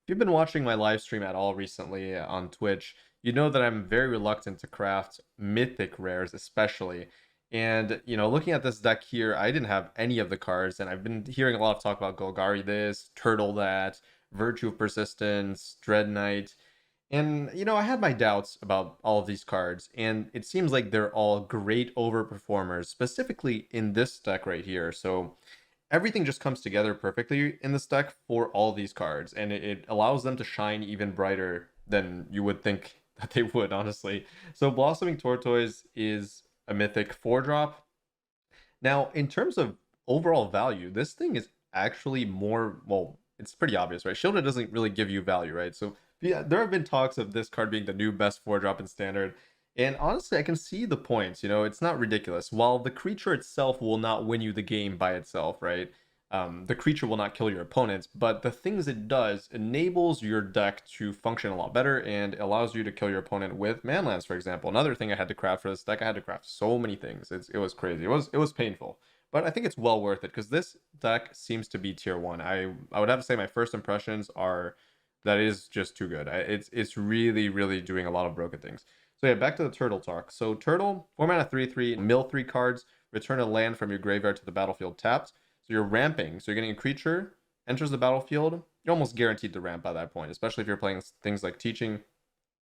you've been watching my live stream at all recently on Twitch, you know that I'm very reluctant to craft mythic rares, especially. And, looking at this deck here, I didn't have any of the cards, and I've been hearing a lot of talk about Golgari this, Turtle that, Virtue of Persistence, Dread Knight. And, I had my doubts about all of these cards, and it seems like they're all great overperformers, specifically in this deck right here. So everything just comes together perfectly in this deck for all these cards, and it allows them to shine even brighter than you would think that they would, honestly. So Blossoming Tortoise is a mythic 4-drop. Now, in terms of overall value, this thing is actually more, well, it's pretty obvious, right? Shielded doesn't really give you value, right? So yeah, there have been talks of this card being the new best 4-drop in Standard. And honestly, I can see the points. It's not ridiculous. While the creature itself will not win you the game by itself, right? The creature will not kill your opponents, but the things it does enables your deck to function a lot better and allows you to kill your opponent with manlands, for example. Another thing I had to craft for this deck, I had to craft so many things. It was crazy. It was painful, but I think it's well worth it because this deck seems to be tier one. I would have to say my first impressions are that is just too good. It's really really doing a lot of broken things. So yeah, back to the turtle talk. So turtle, 4 mana 3/3, mill 3 cards, return a land from your graveyard to the battlefield tapped. So you're ramping. So you're getting a creature, enters the battlefield. You're almost guaranteed to ramp by that point, especially if you're playing things like Teaching,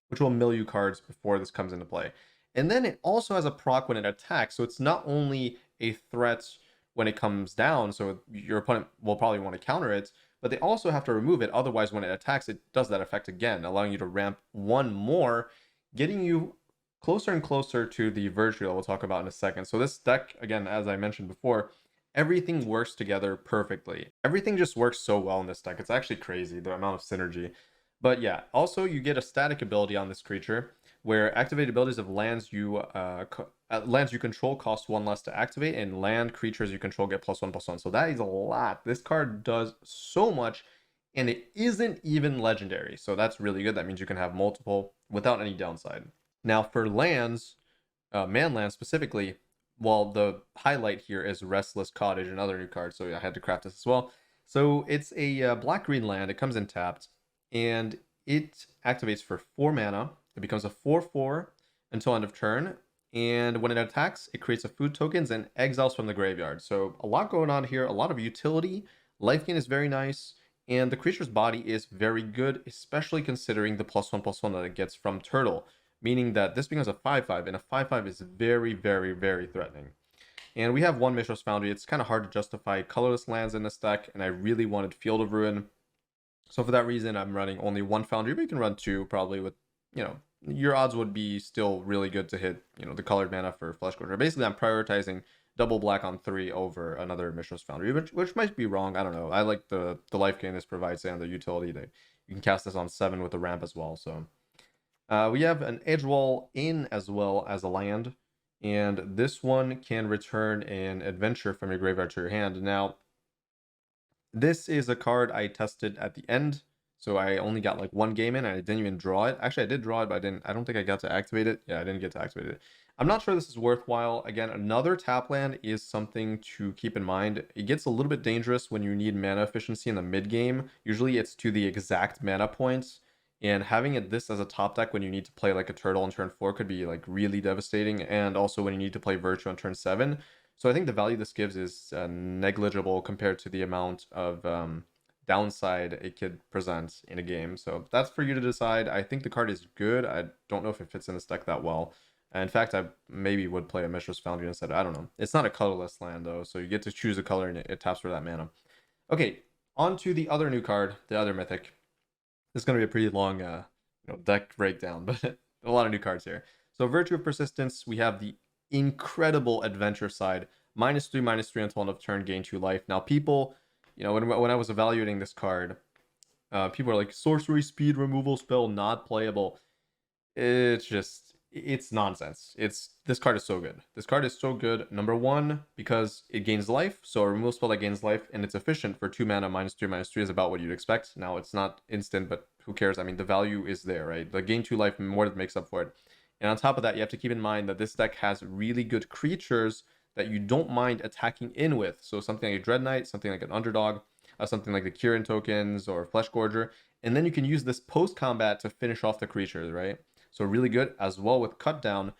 which will mill you cards before this comes into play. And then it also has a proc when it attacks. So it's not only a threat when it comes down, so your opponent will probably want to counter it, but they also have to remove it. Otherwise, when it attacks, it does that effect again, allowing you to ramp one more, getting you closer and closer to the Virtue that we'll talk about in a second. So this deck, again, as I mentioned before, everything works together perfectly. Everything just works so well in this deck. It's actually crazy, the amount of synergy. But yeah, also you get a static ability on this creature where activated abilities of lands you control cost 1 less to activate, and land creatures you control get +1/+1. So that is a lot. This card does so much, and it isn't even legendary. So that's really good. That means you can have multiple without any downside. Now for lands, manlands specifically, well, the highlight here is Restless Cottage, another new card. So I had to craft this as well. So it's a black-green land. It comes in tapped, and it activates for 4 mana. It becomes a 4/4 until end of turn. And when it attacks, it creates a food tokens and exiles from the graveyard. So a lot going on here, a lot of utility. Life gain is very nice, and the creature's body is very good, especially considering the +1/+1 that it gets from Turtle, meaning that this becomes a 5/5, and a 5/5 is very, very, very threatening. And we have one Mishra's Foundry. It's kind of hard to justify colorless lands in this deck, and I really wanted Field of Ruin. So for that reason, I'm running only one Foundry, but you can run two probably with, your odds would be still really good to hit, the colored mana for Flesh Gorger. Basically, I'm prioritizing double black on 3 over another Mishra's Foundry, which might be wrong. I don't know. I like the life gain this provides and the utility that you can cast this on 7 with the ramp as well. So we have an Edgewall in as well as a land, and this one can return an adventure from your graveyard to your hand. Now, this is a card I tested at the end. So I only got like one game in and I didn't even draw it. Actually, I did draw it, but I don't think I got to activate it. Yeah, I didn't get to activate it. I'm not sure this is worthwhile. Again, another tap land is something to keep in mind. It gets a little bit dangerous when you need mana efficiency in the mid game. Usually it's to the exact mana points. And having this as a top deck when you need to play like a turtle on turn 4 could be like really devastating. And also when you need to play Virtue on turn 7. So I think the value this gives is negligible compared to the amount of downside it could present in a game. So that's for you to decide. I think the card is good. I don't know if it fits in this deck that well. In fact, I maybe would play a Mishra's Foundry instead. I don't know. It's not a colorless land though, so you get to choose a color and it taps for that mana. Okay, on to the other new card, the other mythic. This is going to be a pretty long deck breakdown, but a lot of new cards here. So Virtue of Persistence, we have the incredible adventure side. -3/-3 until end of turn, gain 2 life. Now people, when I was evaluating this card, people are like, sorcery speed removal spell not playable. It's nonsense. This card is so good. This card is so good. Number one, because it gains life. So a removal spell that gains life, and it's efficient for 2 mana, -3/-3 is about what you'd expect. Now it's not instant, but who cares? I mean, the value is there, right? The gain 2 life more than makes up for it. And on top of that, you have to keep in mind that this deck has really good creatures that you don't mind attacking in with. So something like a Dread Knight, something like an Underdog. something like the Kieran tokens or Flesh Gorger, and then you can use this post-combat to finish off the creatures, right? So really good as well with Cut Down.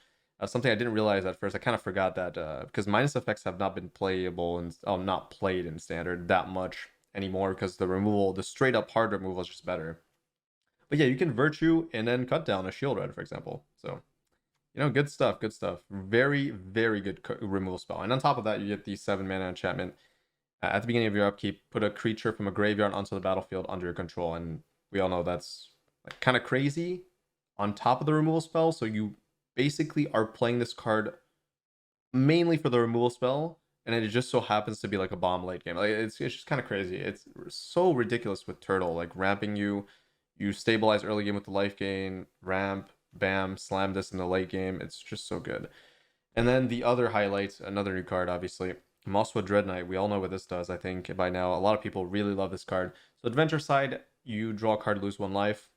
Something I didn't realize at first. I kind of forgot that because minus effects have not been playable and not played in Standard that much anymore because the removal, the straight up hard removal is just better. But yeah, you can Virtue and then Cut Down a Shield Red, for example. So, you know, good stuff, good stuff. Very, very good removal spell. And on top of that, you get the 7 mana enchantment. At the beginning of your upkeep, put a creature from a graveyard onto the battlefield under your control. And we all know that's like, kind of crazy on top of the removal spell. So you basically are playing this card mainly for the removal spell, and it just so happens to be like a bomb late game. Like it's just kind of crazy. It's so ridiculous with Turtle, like ramping you. You stabilize early game with the life gain, ramp, bam, slam this in the late game. It's just so good. And then the other highlight, another new card, obviously, Mosswood Dread Knight. We all know what this does, I think, by now. A lot of people really love this card. So adventure side, you draw a card, lose 1 life.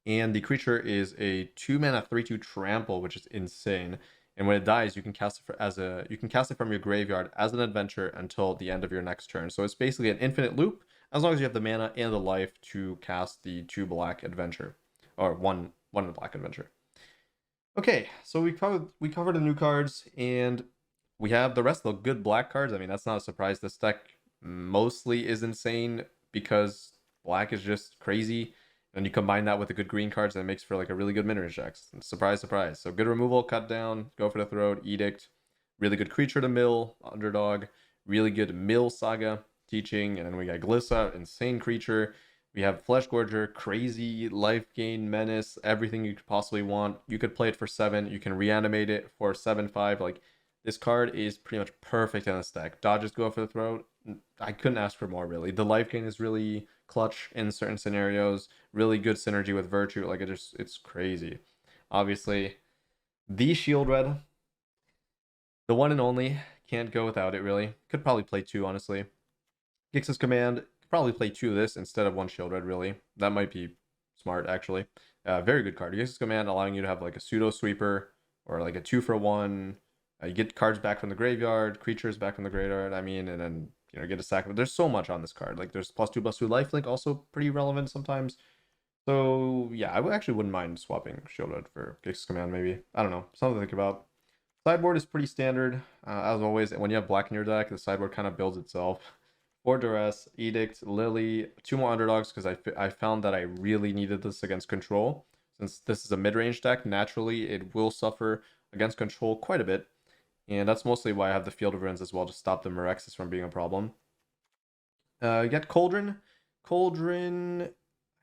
And the creature is a 2 mana 3/2 trample, which is insane. And when it dies, you can cast it from your graveyard as an adventure until the end of your next turn. So it's basically an infinite loop as long as you have the mana and the life to cast the 2 black adventure, or one black adventure. Okay, so we covered the new cards, and we have the rest of the good black cards. I mean, that's not a surprise. This deck mostly is insane because black is just crazy. And you combine that with the good green cards, and it makes for like a really good Midrange deck. Surprise, surprise. So good removal, Cut Down, Go for the Throat, Edict. Really good creature to mill, Underdog. Really good mill Saga, Teaching. And then we got Glissa, insane creature. We have Flesh Gorger, crazy life gain, menace, everything you could possibly want. You could play it for 7. You can reanimate it for 7/5. Like, this card is pretty much perfect in this deck. Dodges Go for the Throat. I couldn't ask for more, really. The life gain is really clutch in certain scenarios. Really good synergy with Virtue. Like, it's crazy. Obviously, the Shield Red, the one and only. Can't go without it, really. Could probably play 2, honestly. Gix's Command, could probably play 2 of this instead of 1 Shield Red, really. That might be smart, actually. Very good card. Gix's Command allowing you to have like a pseudo sweeper or like a 2-for-1. You get cards back from the graveyard, creatures back from the graveyard. I mean, and then get a sack. But there's so much on this card. Like there's +2/+2 lifelink, also pretty relevant sometimes. So yeah, I actually wouldn't mind swapping Shield Red for Gix's Command. Maybe, I don't know, something to think about. Sideboard is pretty standard as always. When you have black in your deck, the sideboard kind of builds itself. 4 Duress, Edict, Lily, 2 more Underdogs because I found that I really needed this against control. Since this is a mid-range deck, naturally it will suffer against control quite a bit. And that's mostly why I have the Field of Ruins as well, to stop the Mirexis from being a problem. You get Cauldron. Cauldron,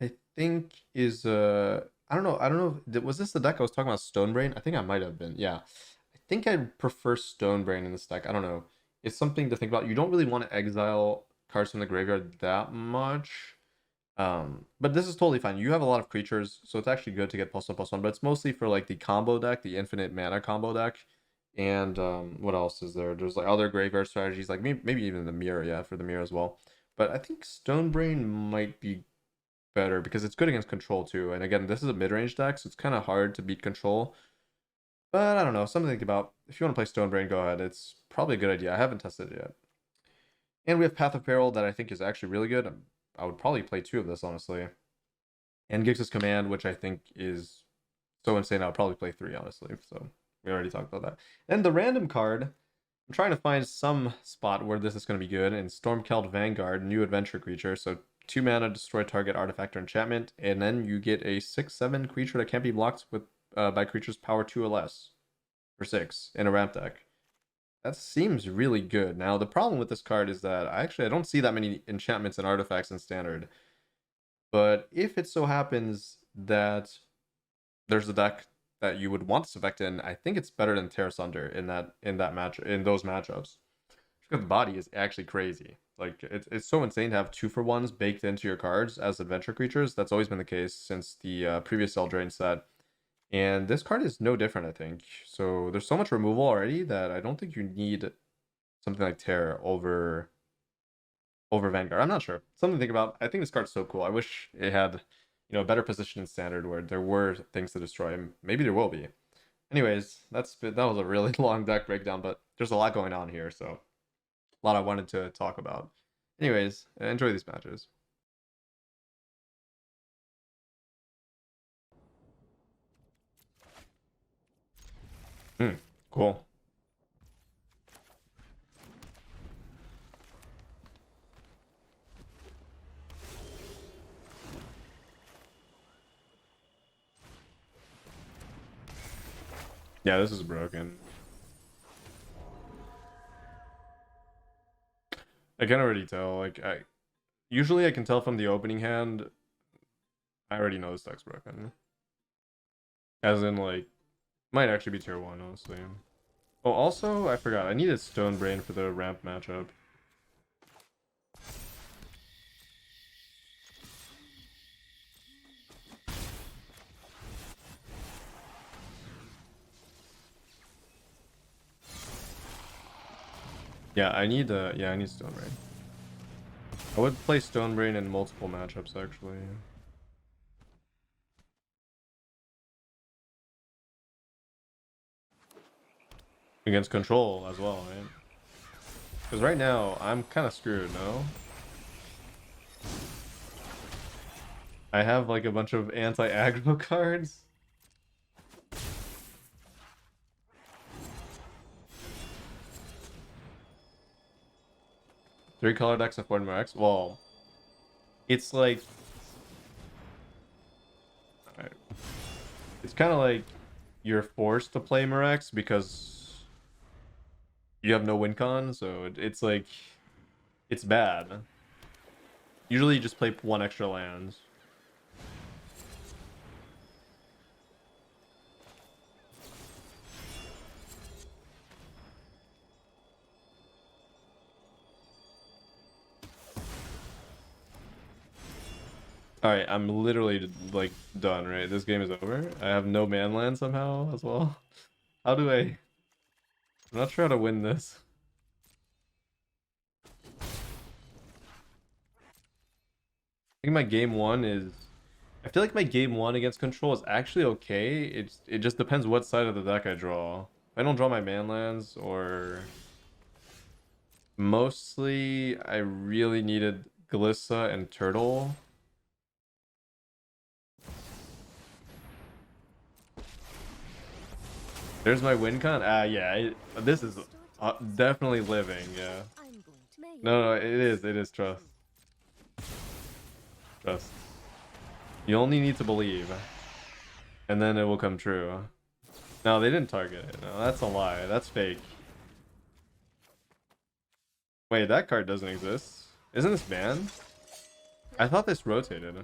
I think, is I don't know. Was this the deck I was talking about, Stonebrain? I think I might have been. Yeah. I think I prefer Stonebrain in this deck. I don't know. It's something to think about. You don't really want to exile cards from the graveyard that much. But this is totally fine. You have a lot of creatures, so it's actually good to get +1/+1, but it's mostly for like the combo deck, the infinite mana combo deck. And what else is there? There's like other graveyard strategies, like maybe even the mirror, yeah, for the mirror as well. But I think Stonebrain might be better because it's good against control too. And again, this is a mid-range deck, so it's kind of hard to beat control. But I don't know, something to think about. If you want to play Stonebrain, go ahead. It's probably a good idea. I haven't tested it yet. And we have Path of Peril that I think is actually really good. I would probably play 2 of this, honestly. And Gix's Command, which I think is so insane, I would probably play 3, honestly. So we already talked about that. And the random card, I'm trying to find some spot where this is going to be good. And Stormkeld Vanguard, new adventure creature. So 2 mana, destroy target artifact or enchantment. And then you get a 6/7 creature that can't be blocked with by creatures power 2 or less. For 6 in a ramp deck. That seems really good. Now, the problem with this card is that I don't see that many enchantments and artifacts in Standard. But if it so happens that there's a deck that you would want this effect in, I think it's better than Tear Asunder in those matchups. Because the body is actually crazy. Like it's so insane to have 2-for-1s baked into your cards as adventure creatures. That's always been the case since the previous Eldraine set. And this card is no different, I think. So there's so much removal already that I don't think you need something like Terror over Vanguard. I'm not sure. Something to think about. I think this card's so cool. I wish it had, a better position in Standard where there were things to destroy. Maybe there will be. Anyways, that was a really long deck breakdown, but there's a lot going on here, so a lot I wanted to talk about. Anyways, enjoy these matches. Cool. Yeah, this is broken. I can already tell. Like, usually I can tell from the opening hand. I already know this deck's broken. As in, like, might actually be tier 1, honestly. Oh, also, I forgot. I needed Stone Brain for the ramp matchup. Yeah, I need Stone Brain. I would play Stone Brain in multiple matchups, actually. Against Control as well, right? Because right now, I'm kind of screwed, no? I have, like, a bunch of anti-aggro cards. Three color decks of X. Well, it's like... Alright. It's kind of like you're forced to play Murex because you have no win con, so it's like... It's bad. Usually you just play one extra land. Alright, I'm literally, like, done, right? This game is over. I have no man land somehow as well. How do I... I'm not sure how to win this. I think my game one is... I feel like my game one against Control is actually okay. It just depends what side of the deck I draw. If I don't draw my man lands, or... Mostly, I really needed Glissa and Turtle. There's my win con. Yeah, this is definitely living. Yeah. No, it is. It is trust. Trust. You only need to believe, and then it will come true. No, they didn't target it. No, that's a lie. That's fake. Wait, that card doesn't exist. Isn't this banned? I thought this rotated.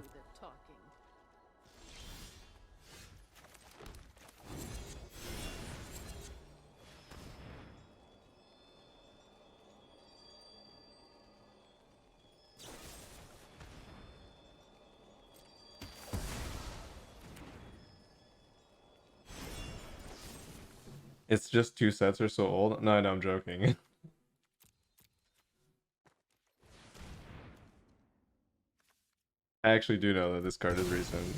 It's just two sets are so old. No, I'm joking. I actually do know that this card is recent.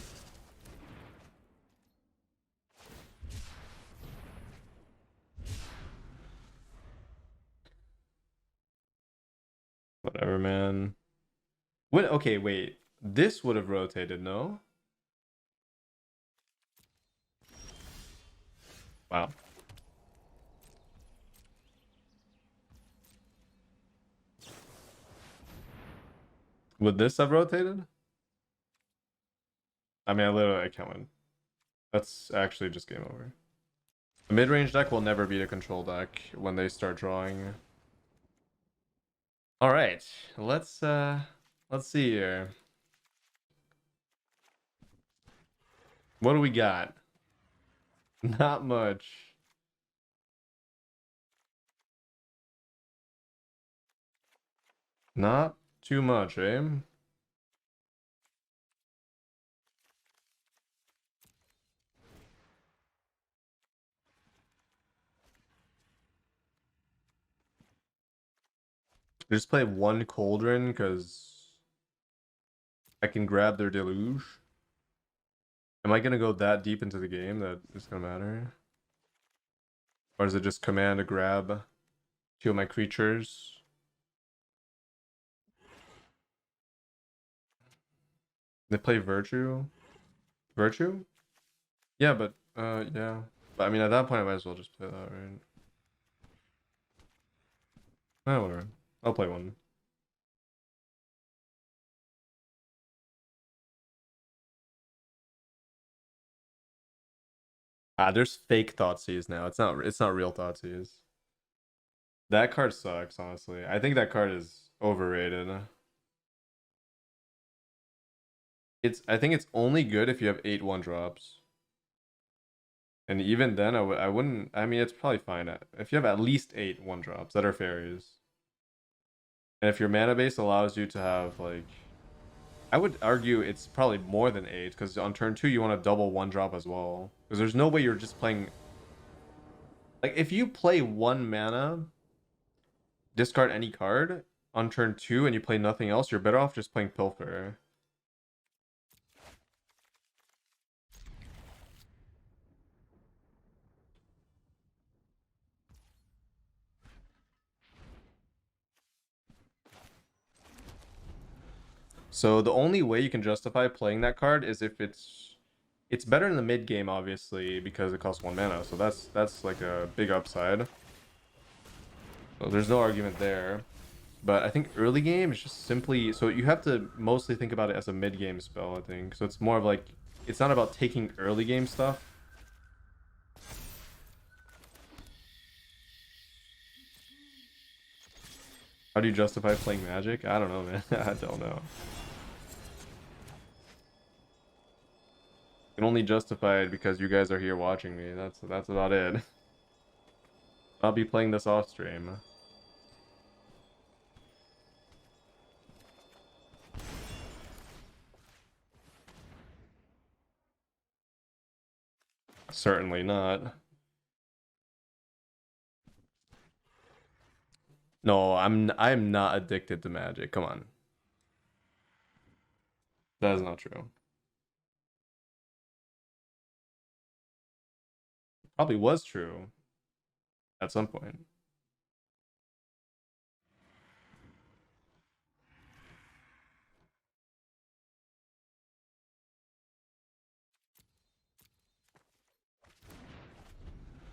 Whatever, man. What? Okay, wait. This would have rotated, no? Wow. Would this have rotated? I mean, I can't win. That's actually just game over. A mid-range deck will never beat a control deck when they start drawing. All right, let's see here. What do we got? Not much. Not too much, eh? Just play one Cauldron because I can grab their Deluge. Am I gonna go that deep into the game that it's gonna matter? Or is it just command to grab two of my creatures? They play Virtue. Virtue? Yeah, but yeah. But I mean, at that point, I might as well just play that, right? Oh, whatever. I'll play one. Ah, there's fake Thoughtseize now. It's not real Thoughtseize. That card sucks, honestly. I think that card is overrated. I think it's only good if you have 8 1-drops. And even then I wouldn't. I mean, it's probably fine if you have at least 8 1-drops that are fairies. And if your mana base allows you to have like, I would argue it's probably more than 8, because on turn 2 you want to double 1-drop as well. Because there's no way you're just playing, like, if you play 1 mana, discard any card on turn 2 and you play nothing else, you're better off just playing Pilfer. So the only way you can justify playing that card is if it's better in the mid game, obviously, because it costs 1 mana. So that's like a big upside. So there's no argument there. But I think early game is just simply, so you have to mostly think about it as a mid game spell, I think. So it's more of like, it's not about taking early game stuff. How do you justify playing Magic? I don't know, man. I don't know. I can only justify it because you guys are here watching me. That's about it. I'll be playing this off stream. Certainly not. No, I'm not addicted to Magic. Come on. That is not true. Probably was true at some point.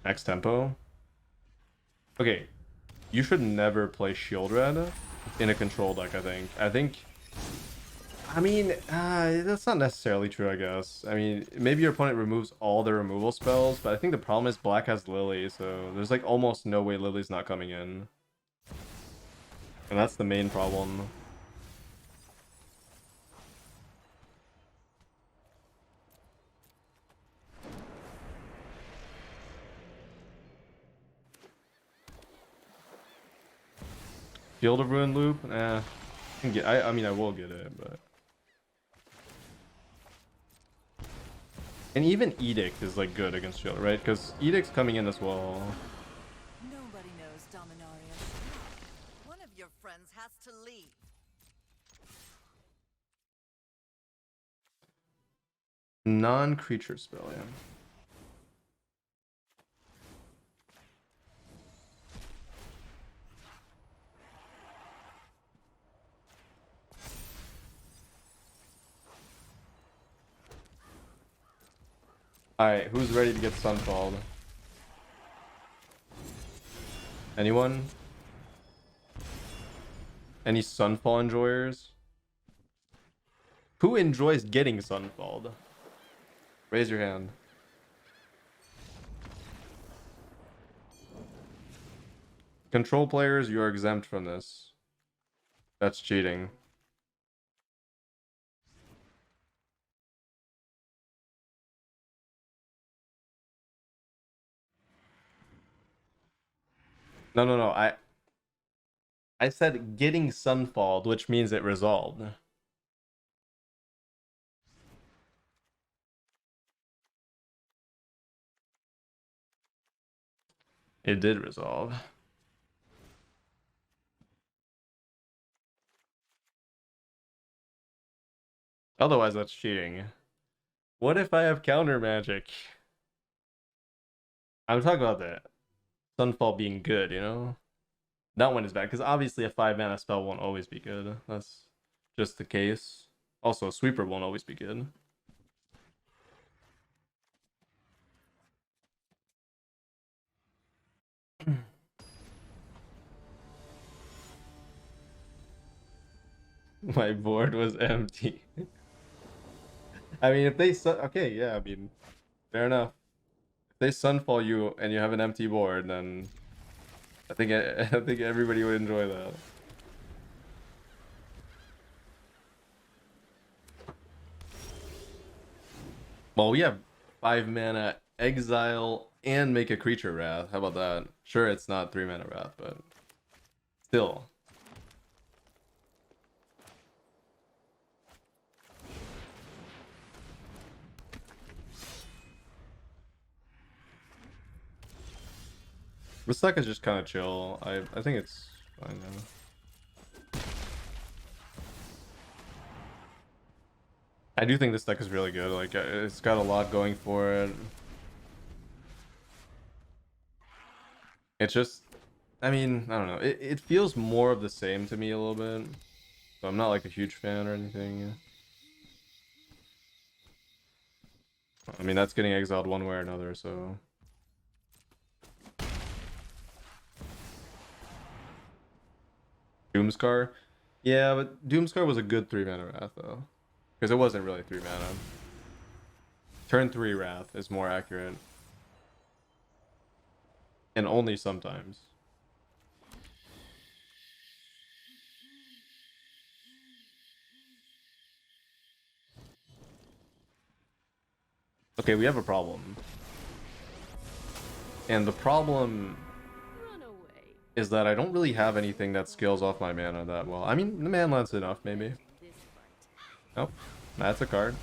Next tempo. Okay, you should never play Shield Red in a control deck, I mean, that's not necessarily true, I guess. I mean, maybe your opponent removes all their removal spells, but I think the problem is black has Lily, so there's like almost no way Lily's not coming in. And that's the main problem. Field of Ruin loop? I mean, I will get it, but... And even Edict is like good against Shield, right? Because Edict's coming in as well. Nobody knows Dominarius. One of your friends has to leave. Non-creature spell, yeah. Alright, who's ready to get Sunfalled? Anyone? Any Sunfall enjoyers? Who enjoys getting Sunfalled? Raise your hand. Control players, you are exempt from this. That's cheating. No. I said getting Sunfalled, which means it resolved. It did resolve. Otherwise, that's cheating. What if I have counter magic? I'm talking about the Sunfall being good, you know? Not when it's bad, because obviously a 5 mana spell won't always be good. That's just the case. Also, a sweeper won't always be good. My board was empty. I mean, if they okay, yeah, I mean, fair enough. If they sunfall you and you have an empty board, then I think everybody would enjoy that. Well, we have 5 mana exile and make a creature wrath. How about that? Sure, it's not 3 mana wrath, but still. This deck is just kind of chill. I think it's fine now. I do think this deck is really good. Like, it's got a lot going for it. It's just, I mean, I don't know. It feels more of the same to me a little bit. So I'm not like a huge fan or anything. I mean, that's getting exiled one way or another, so. Doomscar? Yeah, but Doomscar was a good 3 mana wrath though. Because it wasn't really 3 mana. Turn 3 wrath is more accurate. And only sometimes. Okay, we have a problem. And the problem is that I don't really have anything that scales off my mana that well. I mean, the manland's enough, maybe. Nope. That's a card.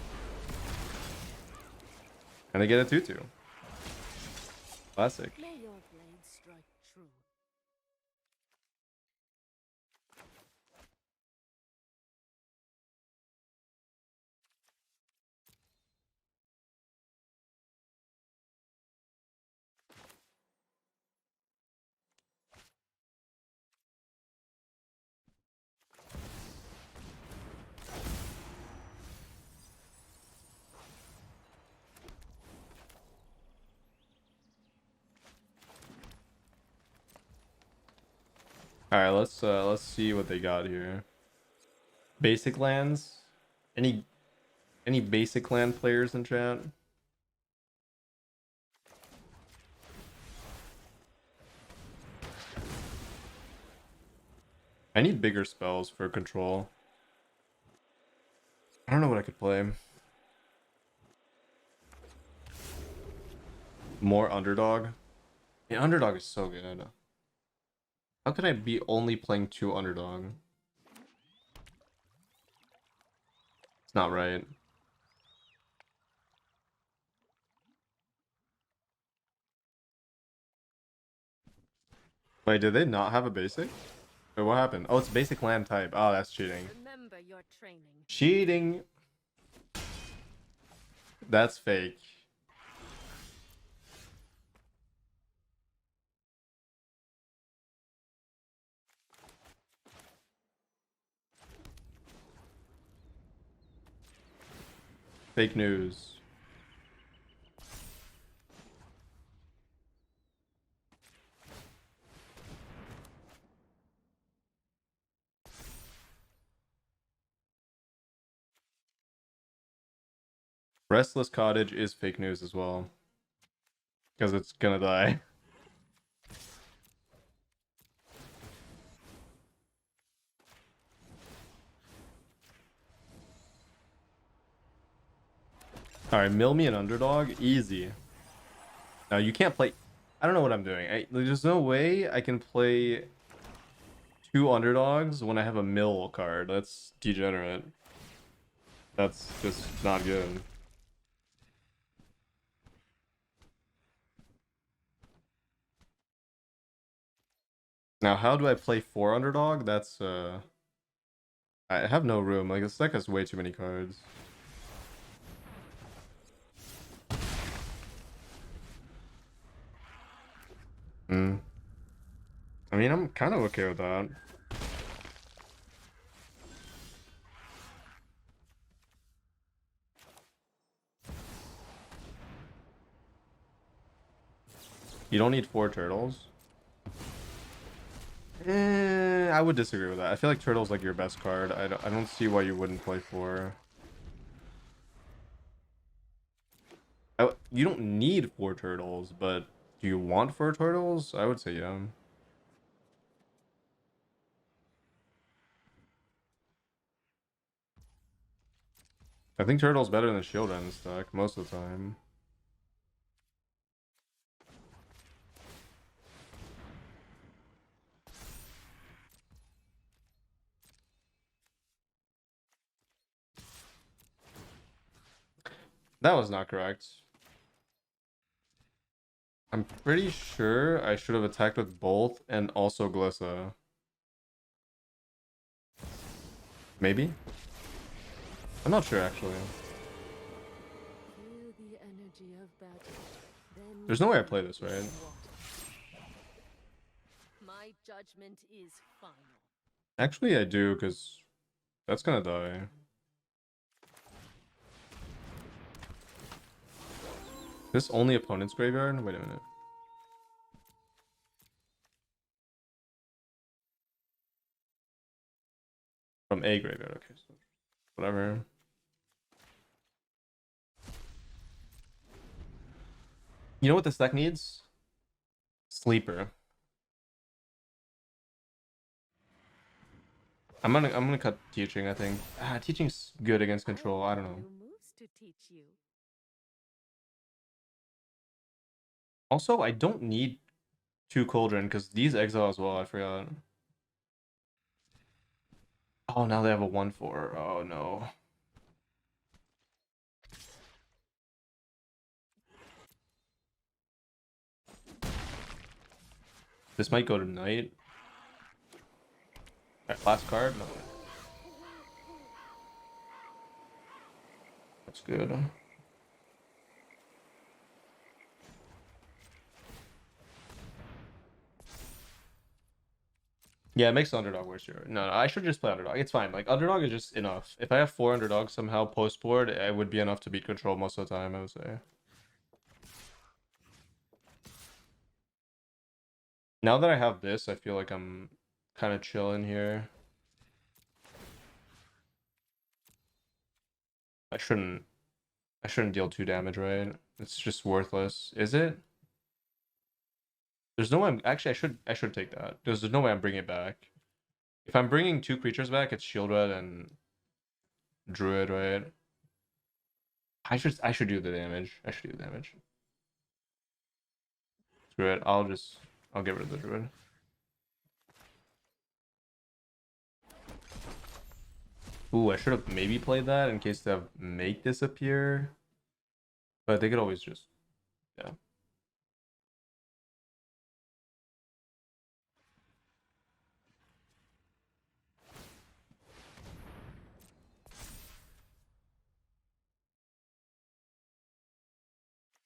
And I get a 2/2. Classic. All right, let's see what they got here. Basic lands. Any basic land players in chat? I need bigger spells for control. I don't know what I could play. More underdog. Yeah, underdog is so good. How can I be only playing 2 underdog? It's not right. Wait, did they not have a basic? Wait, what happened? Oh, it's basic land type. Oh, that's cheating. Remember your training. Cheating. That's fake. Fake news. Restless Cottage is fake news as well. Because it's gonna die. Alright, mill me an underdog. Easy. Now you can't play... I don't know what I'm doing. There's no way I can play 2 underdogs when I have a mill card. That's degenerate. That's just not good. Now, how do I play 4 underdog? That's, I have no room. Like, this deck has way too many cards. Hmm. I mean, I'm kind of okay with that. You don't need 4 turtles. I would disagree with that. I feel like turtle's like your best card. I don't see why you wouldn't play 4. You don't need 4 turtles, but do you want 4 turtles? I would say yeah. I think turtle's better than shield in this deck most of the time. That was not correct. I'm pretty sure I should have attacked with both and also Glissa. Maybe? I'm not sure actually. Feel the energy of battle. Then There's no way I play this, right? my judgment is final. Actually, I do, because that's gonna die. This only opponent's graveyard? Wait a minute. From a graveyard, okay, so whatever. You know what this deck needs? Sleeper. I'm gonna cut teaching, I think. Teaching's good against control, I don't know. New moves to teach you. Also, I don't need 2 Cauldron, because these exile as well, I forgot. Oh, now they have a 1/4. Oh no. This might go to night. Alright, last card? No. That's good. Yeah, it makes the underdog worse here. No, I should just play underdog. It's fine. Like, underdog is just enough. If I have 4 underdogs somehow post board, it would be enough to beat control most of the time, I would say. Now that I have this, I feel like I'm kind of chilling here. I shouldn't deal 2 damage, right? It's just worthless. Is it? There's no way actually, I should take that. There's no way I'm bringing it back. If I'm bringing 2 creatures back, it's Shield Red and Druid, right? I should do the damage. I should do the damage. Screw it. I'll get rid of the Druid. Ooh, I should have maybe played that in case they have make disappear. But they could always just, yeah.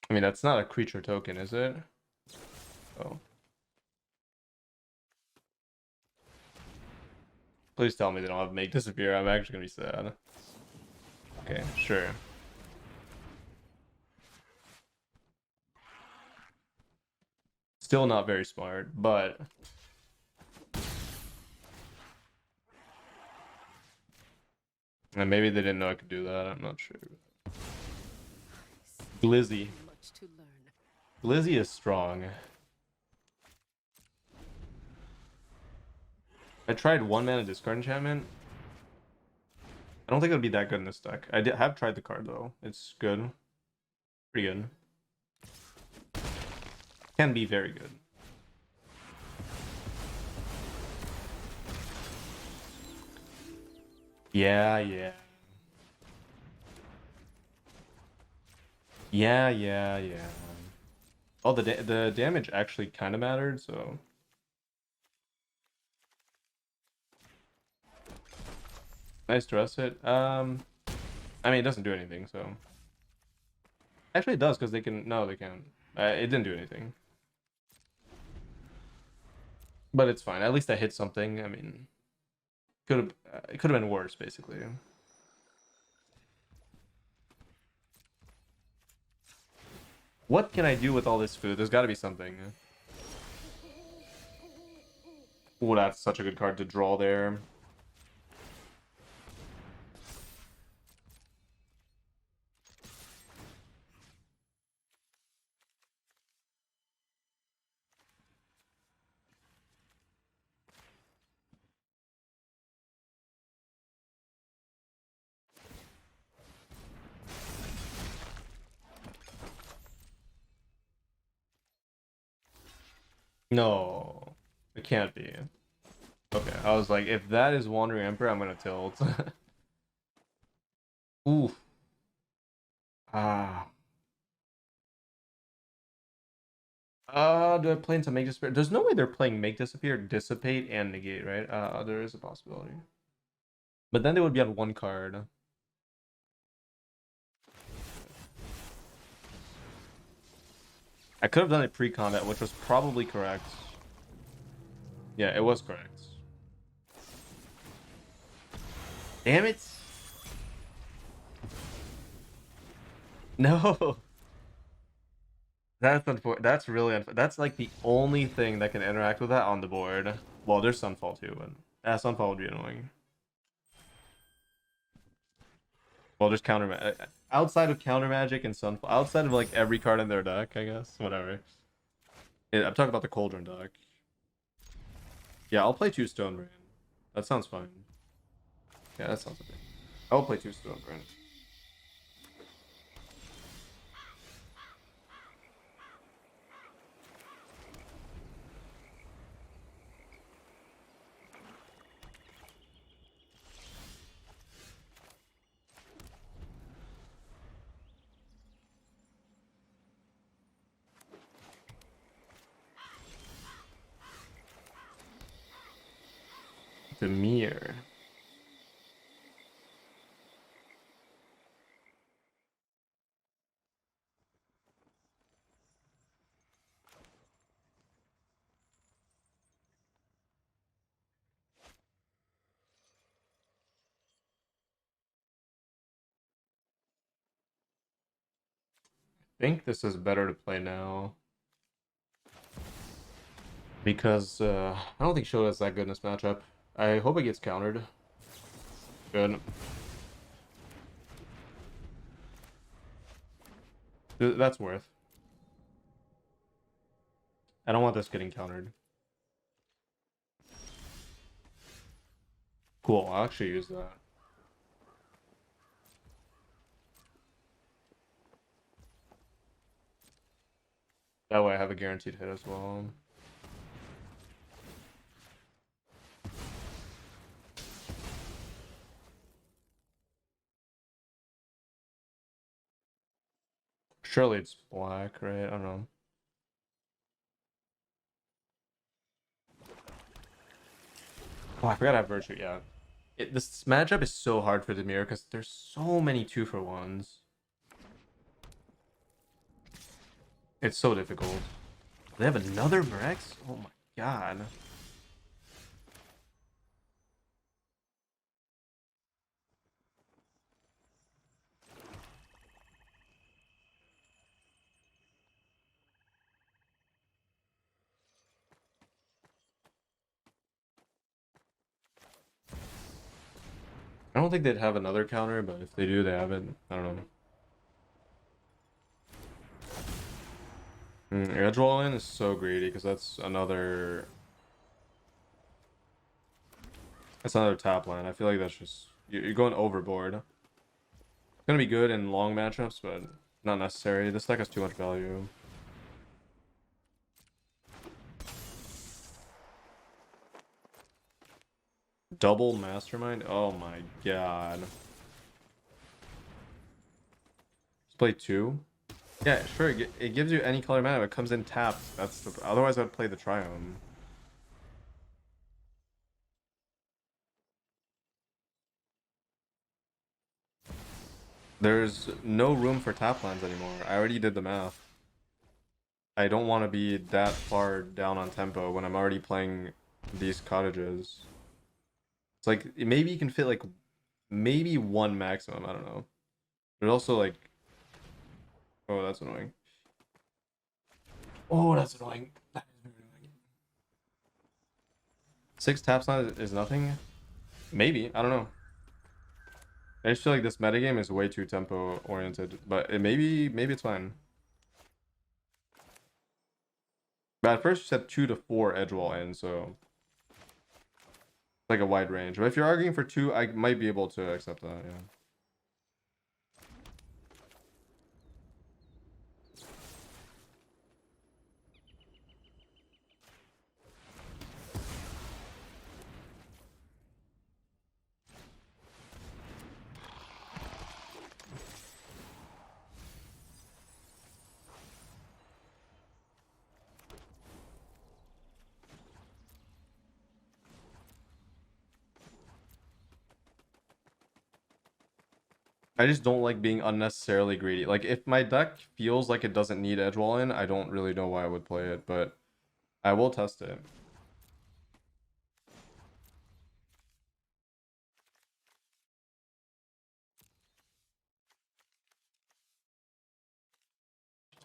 I mean, that's not a creature token, is it? Oh. Please tell me they don't have make disappear. I'm actually gonna be sad. Okay, sure. Still not very smart, but and maybe they didn't know I could do that. I'm not sure. Glizzy. Much to learn. Glizzy is strong. I tried 1 mana discard enchantment. I don't think it would be that good in this deck. I have tried the card though. It's good. Pretty good. Can be very good. Yeah. Oh, the damage actually kind of mattered, so. Nice dress hit. I mean, it doesn't do anything, so. Actually, it does, because they can. No, they can't. It didn't do anything. But it's fine. At least I hit something. I mean, it could have been worse, basically. What can I do with all this food? There's got to be something. Oh, that's such a good card to draw there. No, it can't be. Okay, I was like, if that is Wandering Emperor, I'm gonna tilt. Ooh. Ah. Do I play into Make Disappear? There's no way they're playing Make Disappear, Dissipate, and Negate, right? There is a possibility. But then they would be on one card. I could have done it pre-combat, which was probably correct. Yeah, it was correct. Damn it! No! That's unfortunate. That's really unfortunate. That's like the only thing that can interact with that on the board. Well, there's Sunfall too, but Sunfall would be annoying. Well, there's outside of counter magic and Sunfall, outside of like every card in their deck, I guess. Whatever. I'm talking about the Cauldron deck. Yeah, I'll play 2 Stone Brain. That sounds fine. Yeah, that sounds okay. I'll play 2 Stone Brain. Demir. I think this is better to play now. Because I don't think Shoda's that good in this matchup. I hope it gets countered. Good. That's worth. I don't want this getting countered. Cool, I'll actually use that. That way I have a guaranteed hit as well. Surely it's black, right? I don't know. Oh, I forgot I have Virtue, yeah. This matchup is so hard for Demir because there's so many 2-for-1s. It's so difficult. They have another Brex? Oh my god. I don't think they'd have another counter, but if they do, they have it. I don't know. Edge wall in is so greedy because that's another tap line. I feel like that's just you're going overboard. It's gonna be good in long matchups, but not necessary. This deck has too much value. Double Mastermind? Oh my god. Let's play 2. Yeah, sure. It gives you any color mana. It comes in tapped. Otherwise, I'd play the Triome. There's no room for tap lands anymore. I already did the math. I don't want to be that far down on tempo when I'm already playing these cottages. It's like maybe you can fit like maybe 1 maximum. I don't know. There's also like, oh, that's annoying. Oh, that's annoying. That is very annoying. 6 taps on is nothing? Maybe. I don't know. I just feel like this metagame is way too tempo oriented, but maybe it's fine. But at first you said 2 to 4 edge wall in, so it's like a wide range. But if you're arguing for 2, I might be able to accept that, yeah. I just don't like being unnecessarily greedy. Like, if my deck feels like it doesn't need edge wall in, I don't really know why I would play it, but I will test it.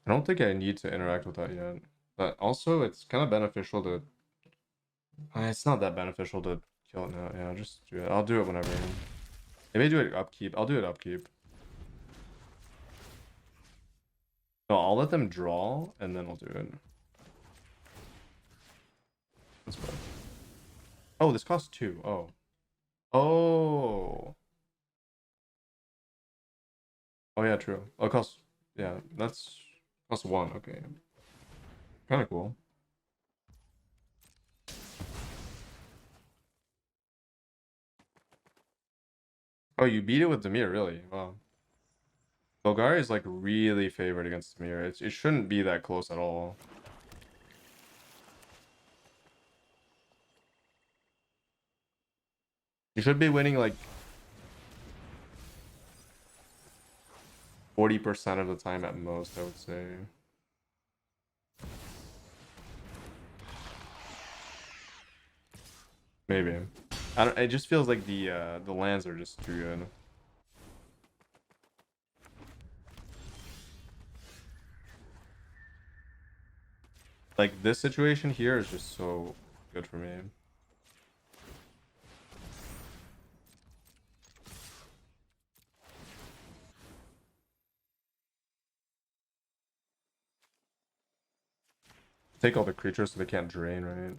I don't think I need to interact with that yet. But also, it's kind of beneficial to... It's not that beneficial to kill it now. Yeah, just do it. I'll do it whenever. Maybe do it upkeep. I'll do it upkeep. No, I'll let them draw, and then I'll do it. That's fine. Oh, this costs 2. Oh. Oh. Oh, yeah, true. Oh, it costs... Yeah, that's... Costs 1. Okay. Kind of cool. Oh, you beat it with Demir, really? Wow. Golgari is like really favored against Demir. It shouldn't be that close at all. You should be winning like 40% of the time at most, I would say. Maybe. I don't, it just feels like the lands are just too good. Like this situation here is just so good for me. Take all the creatures so they can't drain, right?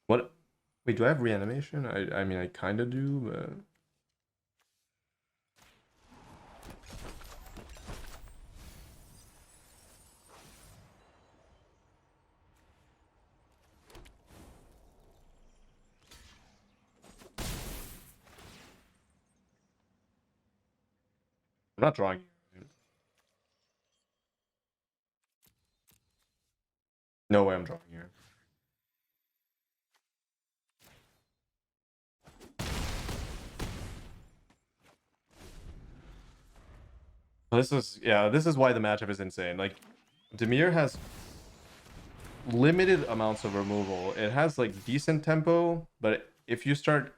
What? Wait, do I have reanimation? I mean, I kind of do, but... I'm not drawing. No way I'm drawing here. This is, yeah, this is why the matchup is insane. Like, Demir has limited amounts of removal. It has like decent tempo, but if you start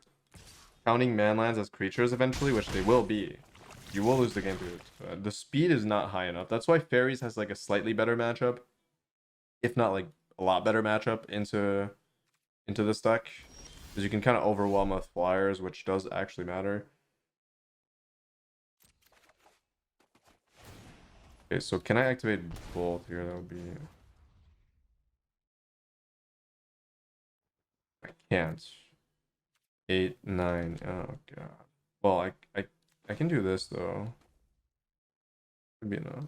counting manlands as creatures eventually, which they will be, you will lose the game to it. The speed is not high enough. That's why Fairies has like a slightly better matchup, if not like a lot better matchup into this deck, because you can kind of overwhelm with flyers, which does actually matter. Okay, so can I activate both here? That would be... I can't. 8, 9. Oh god. Well, I can do this though. Could be enough.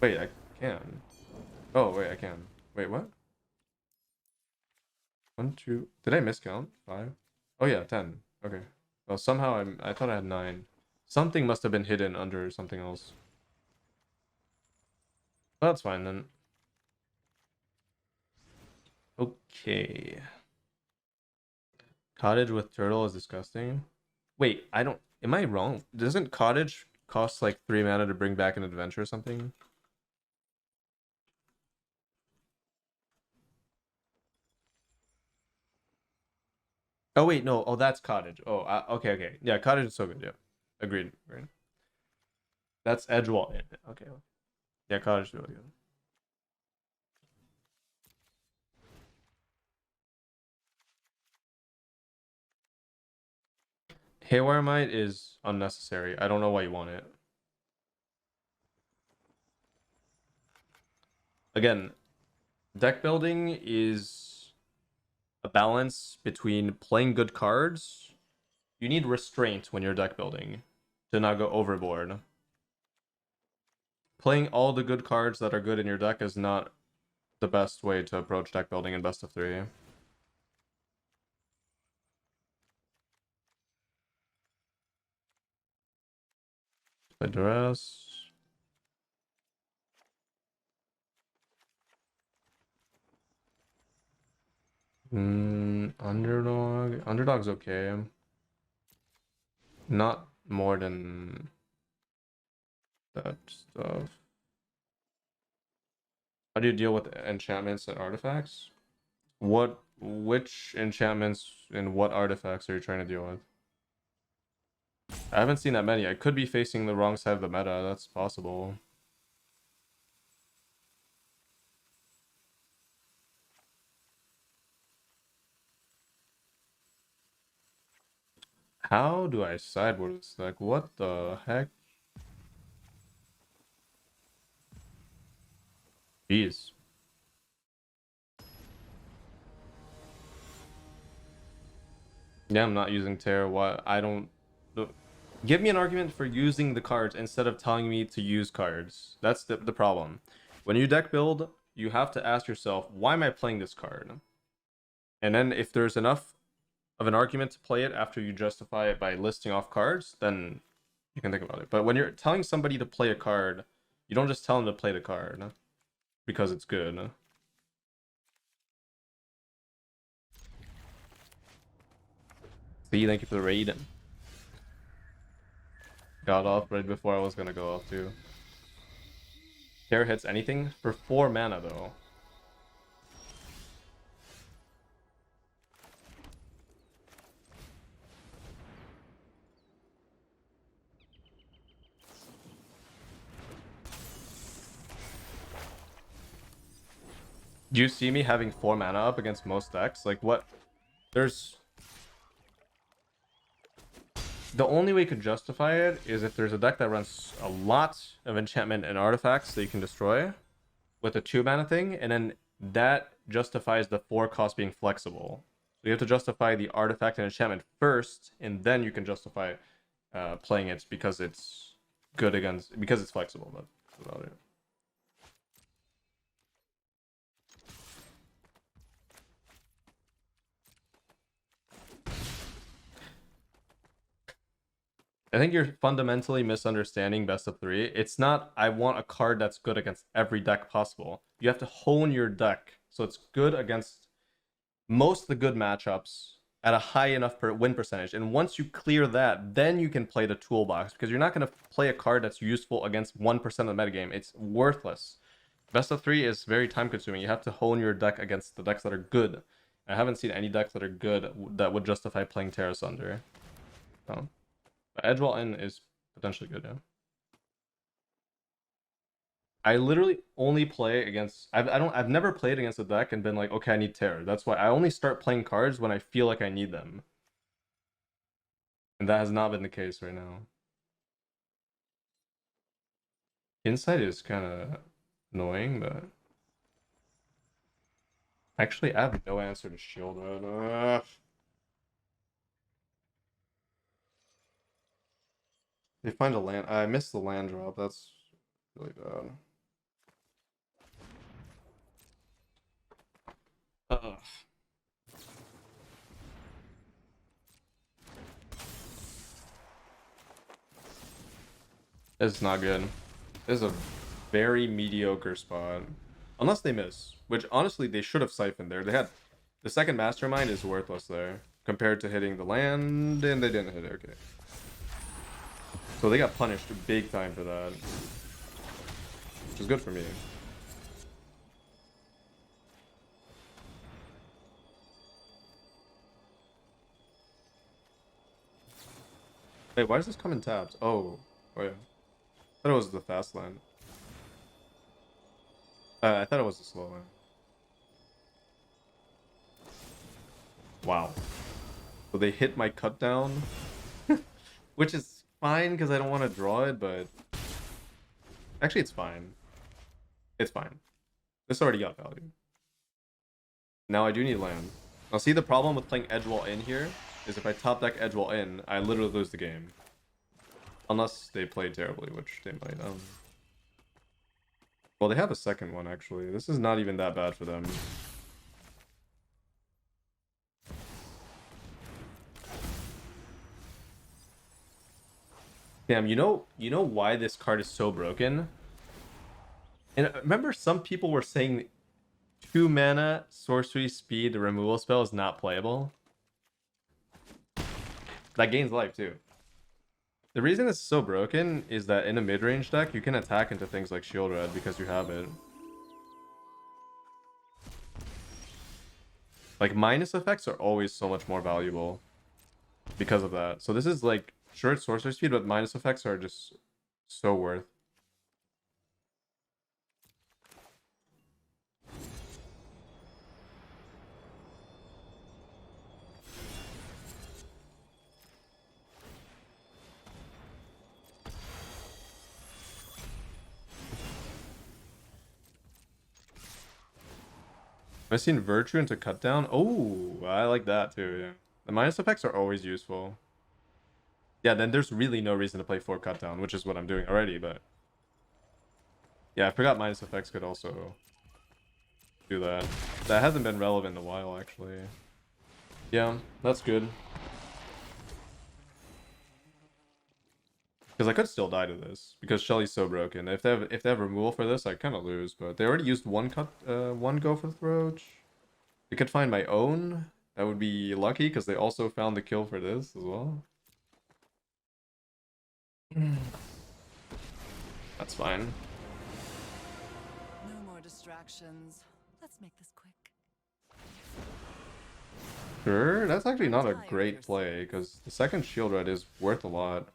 Wait, I can. Oh wait, I can. Wait, what? 1, 2. Did I miscount? 5. Oh yeah, 10. Okay. Well, somehow I thought I had 9. Something must have been hidden under something else. Well, that's fine then. Okay. Cottage with turtle is disgusting. Wait, I don't... Am I wrong? Doesn't cottage cost like 3 mana to bring back an adventure or something? Oh wait, no. Oh, that's cottage. Oh, okay, okay. Yeah, cottage is so good. Yeah, agreed. Agreed. That's Edgewall. Yeah, okay. Yeah, cottage is really good. Haywire Might is unnecessary. I don't know why you want it. Again, deck building is a balance between playing good cards. You need restraint when you're deck building to not go overboard. Playing all the good cards that are good in your deck is not the best way to approach deck building in best of three. Address. Underdog. Underdog's okay. Not more than that stuff. How do you deal with enchantments and artifacts? Which enchantments and what artifacts are you trying to deal with? I haven't seen that many. I could be facing the wrong side of the meta. That's possible. How do I sideboard this deck? What the heck? Jeez. Yeah, I'm not using Terra. What? I don't. Give me an argument for using the cards instead of telling me to use cards. That's the problem. When you deck build, you have to ask yourself, why am I playing this card? And then if there's enough of an argument to play it after you justify it by listing off cards, then you can think about it. But when you're telling somebody to play a card, you don't just tell them to play the card because it's good. See, thank you for the raid. Got off right before I was gonna go off too. Terror hits anything for 4 mana though. Do you see me having 4 mana up against most decks? Like what? There's the only way you could justify it is if there's a deck that runs a lot of enchantment and artifacts that you can destroy with a 2 mana thing, and then that justifies the 4 cost being flexible. So you have to justify the artifact and enchantment first, and then you can justify playing it because it's good against because it's flexible. That's about it. I think you're fundamentally misunderstanding best of three. It's not, I want a card that's good against every deck possible. You have to hone your deck so it's good against most of the good matchups at a high enough win percentage. And once you clear that, then you can play the toolbox because you're not going to play a card that's useful against 1% of the metagame. It's worthless. Best of three is very time consuming. You have to hone your deck against the decks that are good. I haven't seen any decks that are good that would justify playing Terra Sunder. So. Edgewall in is potentially good, yeah. I literally only play against I've never played against a deck and been like, okay, I need terror. That's why I only start playing cards when I feel like I need them. And that has not been the case right now. Insight is kind of annoying, but actually I have no answer to shield red. They find a land. I missed the land drop. That's really bad. Ugh. It's not good. This is a very mediocre spot. Unless they miss, which honestly they should have siphoned there. They had the second mastermind is worthless there compared to hitting the land, and they didn't hit it. Okay. So they got punished big time for that. Which is good for me. Wait, why does this come in tabs? Oh, wait. I thought it was the fast line. I thought it was the slow line. Wow. So they hit my cut down, which is fine because I don't want to draw it, but actually it's fine. It's fine. This already got value. Now I do need land. Now see, the problem with playing Edgewall in here is if I top deck Edgewall in, I literally lose the game. Unless they play terribly, which they might. Well, they have a second one, actually. This is not even that bad for them. Damn, you know why this card is so broken? And remember, some people were saying 2 mana sorcery speed removal spell is not playable. That gains life too. The reason it's so broken is that in a mid-range deck, you can attack into things like Shield Red because you have it. Like, minus effects are always so much more valuable because of that. So this is like, sure, it's sorcery speed, but minus effects are just so worth. I've seen Virtue into Cut Down. Oh, I like that too, yeah. The minus effects are always useful. Yeah, then there's really no reason to play 4 Cut Down, which is what I'm doing already, but... Yeah, I forgot minus effects could also do that. That hasn't been relevant in a while, actually. Yeah, that's good. Because I could still die to this, because Shelly's so broken. If they have removal for this, I kind of lose, but they already used one go for the throat. They could find my own. That would be lucky, because they also found the kill for this as well. That's fine. No more distractions. Let's make this quick. Sure, that's actually not a great play, because the second Shield Red is worth a lot.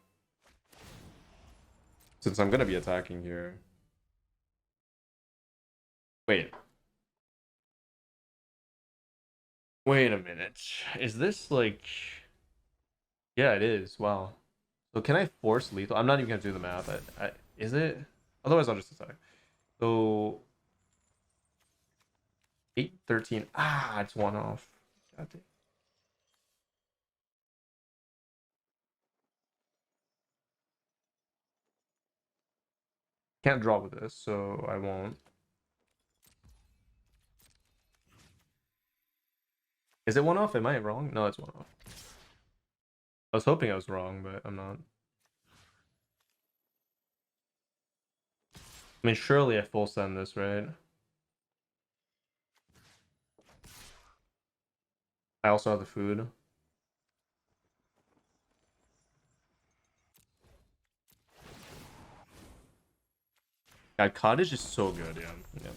Since I'm going to be attacking here. Wait. Wait a minute. Is this like... Yeah, it is. Wow. So can I force lethal? I'm not even going to do the math. Is it? Otherwise, I'll just attack. So... 8, 13. Ah, it's 1 off. God damn. Can't draw with this, so I won't. Is it 1 off? Am I wrong? No, it's 1 off. I was hoping I was wrong, but I'm not. I mean, surely I full send this, right? I also have the food. God, Cottage is so good, yeah. Yeah.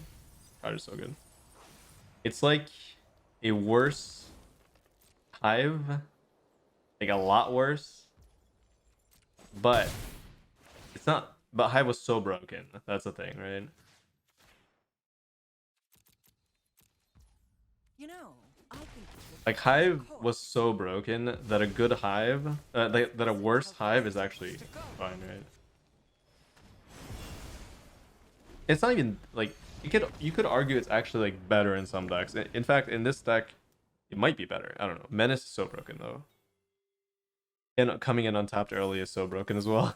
Cottage is so good. It's like a worse Hive. Like a lot worse. But it's not, but Hive was so broken. That's the thing, right? You know, I think Like Hive was so broken that a good Hive, that a worse Hive is actually fine, right? It's not even like you could argue it's actually like better in some decks. In fact, in this deck, it might be better. I don't know. Menace is so broken though, and coming in untapped early is so broken as well.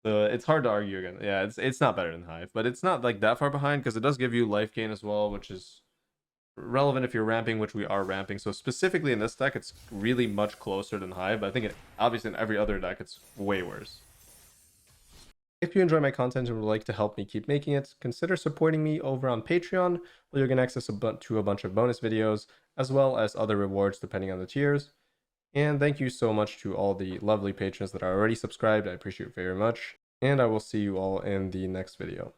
So it's hard to argue again. Yeah, it's not better than Hive, but it's not like that far behind because it does give you life gain as well, which is relevant if you're ramping, which we are ramping. So specifically in this deck, it's really much closer than Hive. But I think obviously in every other deck, it's way worse. If you enjoy my content and would like to help me keep making it, consider supporting me over on Patreon, where you'll get access to a bunch of bonus videos, as well as other rewards depending on the tiers. And thank you so much to all the lovely patrons that are already subscribed. I appreciate it very much. And I will see you all in the next video.